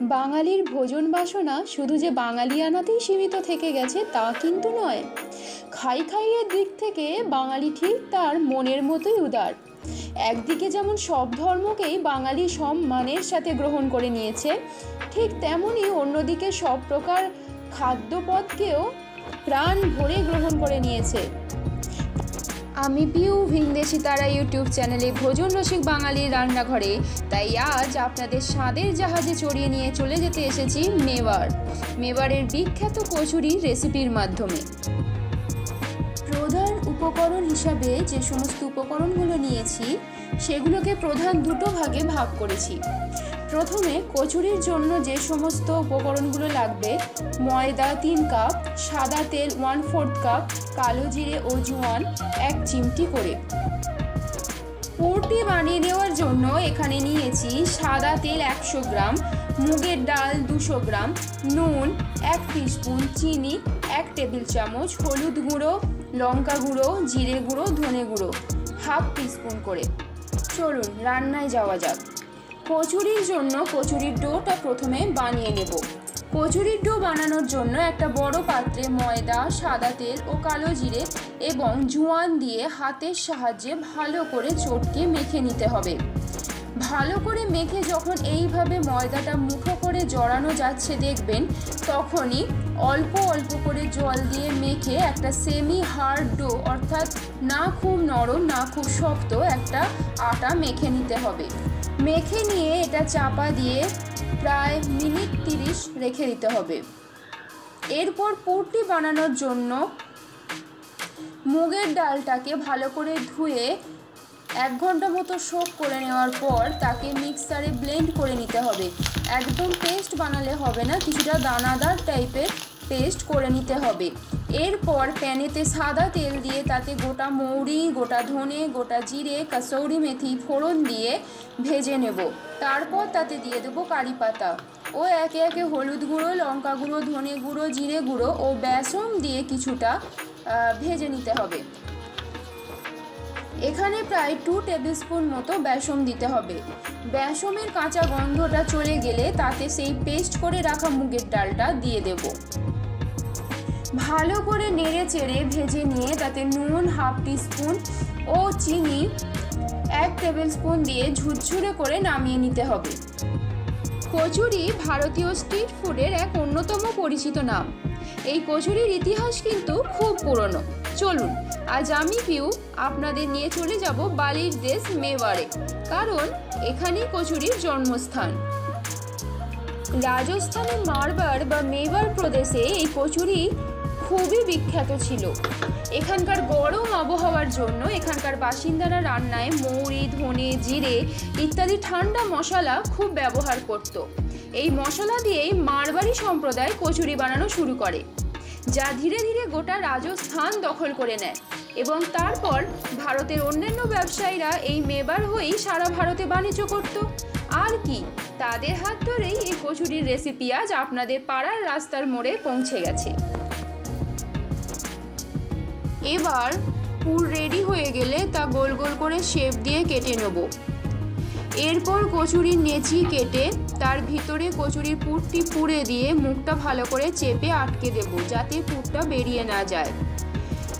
বাঙালির ভোজন বাসনা শুধু যে বাঙালিয়ানাতেই সীমিত থেকে গেছে তা কিন্তু নয়। খাইয়ের দিক থেকে বাঙালি ঠিক তার মনের মতোই উদার। একদিকে যেমন সব ধর্মকেই বাঙালি সম্মানের সাথে গ্রহণ করে নিয়েছে, ঠিক তেমনি অন্যদিকে সব প্রকার খাদ্যপদকেও প্রাণ ভরে গ্রহণ করে নিয়েছে। আমি পিউ ভিনদেশি তারা ইউটিউব চ্যানেলে ভোজন রসিক বাঙালির রান্নাঘরে, তাই আজ আপনাদের স্বাদের জাহাজে চড়িয়ে নিয়ে চলে যেতে এসেছি মেওয়ারের বিখ্যাত কচুরির রেসিপির মাধ্যমে। প্রধান উপকরণ হিসাবে যে সমস্ত উপকরণগুলো নিয়েছি সেগুলোকে প্রধান দুটো ভাগে ভাগ করেছি। প্রথমে কচুরির জন্য যে সমস্ত উপকরণগুলো লাগবে: ময়দা 3 কাপ, সাদা তেল 1/4 কাপ, কালো জিরে ও জোয়ান 1 চিমটি করে। পুরটি বানিয়ে নেওয়ার জন্য এখানে নিয়েছি সাদা তেল 100 গ্রাম, মুগের ডাল 200 গ্রাম, নুন 1 টিস্পুন, চিনি 1 টেবিল চামচ, হলুদ গুঁড়ো, লঙ্কা গুঁড়ো, জিরে গুঁড়ো, ধনে গুঁড়ো 1/2 টিস্পুন করে। চলুন রান্নায় যাওয়া যাক। কচুরির জন্য কচুরির ডোটা প্রথমে বানিয়ে নেব। কচুরির ডো বানানোর জন্য একটা বড় পাত্রে ময়দা, সাদা তেল ও কালো জিরে এবং জোয়ান দিয়ে হাতের সাহায্যে ভালো করে চটকে মেখে নিতে হবে। ভালো করে মেখে যখন এইভাবে ময়দাটা মুঠো করে জড়ানো যাচ্ছে দেখবেন, তখনই অল্প অল্প করে জল দিয়ে মেখে একটা সেমি হার্ড ডো, অর্থাৎ না খুব নরম না খুব শক্ত একটা আটা মেখে নিতে হবে। মেখে নিয়ে এটা চাপা দিয়ে প্রায় মিনিট 30 রেখে দিতে হবে। এরপর পুরটি বানানোর জন্য মুগের ডালটাকে ভালো করে ধুয়ে 1 ঘন্টা মতো সোক করে নেওয়ার পর তাকে মিক্সারে ব্লেন্ড করে নিতে হবে। একদম পেস্ট বানালে হবে না, কিছুটা দানাদার টাইপের পেস্ট করে নিতে হবে। এরপর প্যানেতে সাদা তেল দিয়ে তাতে গোটা মৌরি, গোটা ধনে, গোটা জিরে, কাসৌরি মেথি ফোড়ন দিয়ে ভেজে নেব। তারপর তাতে দিয়ে দেবো কারি পাতা ও একে একে হলুদ গুঁড়ো, লঙ্কা গুঁড়ো, ধনে গুঁড়ো, জিরে গুঁড়ো ও বেসন দিয়ে কিছুটা ভেজে নিতে হবে। এখানে প্রায় 2 টেবিল স্পুন মতো বেসন দিতে হবে। বেসনের কাঁচা গন্ধটা চলে গেলে তাতে সেই পেস্ট করে রাখা মুগের ডালটা দিয়ে দেব। ভালো করে নেড়ে চেড়ে ভেজে নিয়ে তাতে নুন 1/2 টিস্পুন ও চিনি 1 টেবিল স্পুন দিয়ে ঝুরঝুরে করে নামিয়ে নিতে হবে। কচুরি ভারতীয় স্ট্রিট ফুডের এক অন্যতম পরিচিত নাম। এই কচুরির ইতিহাস কিন্তু খুব পুরনো। চলুন আজ আমি পিউ আপনাদের নিয়ে চলে যাব বালির দেশ মেওয়ারে, কারণ এখানেই কচুরির জন্মস্থান। রাজস্থানের মারওয়াড় বা মেওয়ার প্রদেশে এই কচুরি খুবই বিখ্যাত ছিল। এখানকার গরম আবহাওয়ার জন্য এখানকার বাসিন্দারা রান্নায় মৌরি, ধনে, জিরে ইত্যাদি ঠান্ডা মশলা খুব ব্যবহার করত। এই মশলা দিয়েই মারওয়াড়ি সম্প্রদায় কচুরি বানানো শুরু করে, যা ধীরে ধীরে গোটা রাজস্থান দখল করে নেয় এবং তারপর ভারতের অন্যান্য ব্যবসায়ীরা এই মেওয়ার হয়েই সারা ভারতে বাণিজ্য করত। আর কি, তাদের হাত ধরেই এই কচুরির রেসিপি আজ আপনাদের পাড়ার রাস্তার মোড়ে পৌঁছে গেছে। এবার পুর রেডি হয়ে গেলে তা গোল গোল করে শেপ দিয়ে কেটে নেব। এরপর কচুরির নেচি কেটে তার ভিতরে কচুরির পুরটি পুরে দিয়ে মুখটা ভালো করে চেপে আটকে দেব, যাতে পুরটা বেরিয়ে না যায়।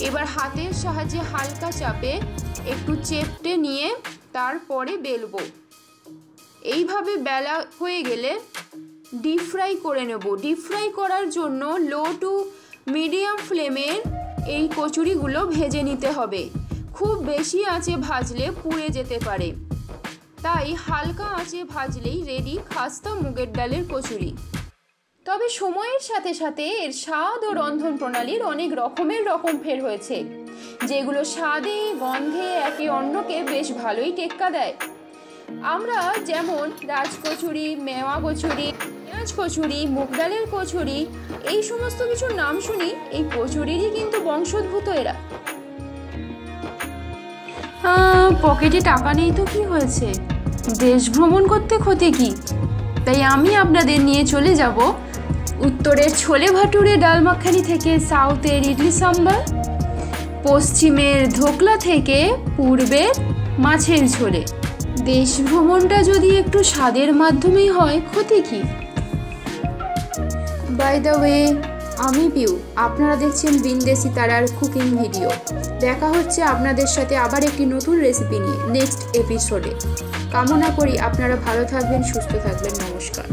এবার হাতের সাহায্যে হালকা চাপে একটু চেপটে নিয়ে তারপরে বেলবো। এইভাবে বেলা হয়ে গেলে ডিপ ফ্রাই করে নেব। ডিপ ফ্রাই করার জন্য লো টু মিডিয়াম ফ্লেমে এই কচুরিগুলো ভেজে নিতে হবে। খুব বেশি আঁচে ভাজলে পুড়ে যেতে পারে, তাই হালকা আঁচে ভাজলেই রেডি খাস্তা মুগের ডালের কচুরি। তবে সময়ের সাথে সাথে এর স্বাদ ও রন্ধন প্রণালীর অনেক রকম ফের হয়েছে, যেগুলো স্বাদে গন্ধে একে অন্যকে বেশ ভালোই টেক্কা দেয়। আমরা যেমন রাজকচুরি, মেওয়া কচুরি, পেঁয়াজ কচুরি, মুগ ডালের কচুরি এই সমস্ত কিছুর নাম শুনি, এই কচুরিরই কিন্তু বংশোদ্ভূত এরা। পকেটে টাকা নেই তো কি হয়েছে, দেশ ভ্রমণ করতে ক্ষতি কি? তাই আমি আপনাদের নিয়ে চলে যাব উত্তরের ছোলে ভাটুরে ডাল মাখানি থেকে সাউথের ইডলি সাম্বার, পশ্চিমের ধোকলা থেকে পূর্বের মাছের ঝোলে। দেশ ভ্রমণটা যদি একটু স্বাদের মাধ্যমেই হয়, ক্ষতি কি? বাই দ্য ওয়ে, আমি পিউ, আপনারা দেখছেন বিনদেশি তারার কুকিং ভিডিও। দেখা হচ্ছে আপনাদের সাথে আবার একটি নতুন রেসিপি নিয়ে নেক্সট এপিসোডে। কামনা করি আপনারা ভালো থাকবেন, সুস্থ থাকবেন। নমস্কার।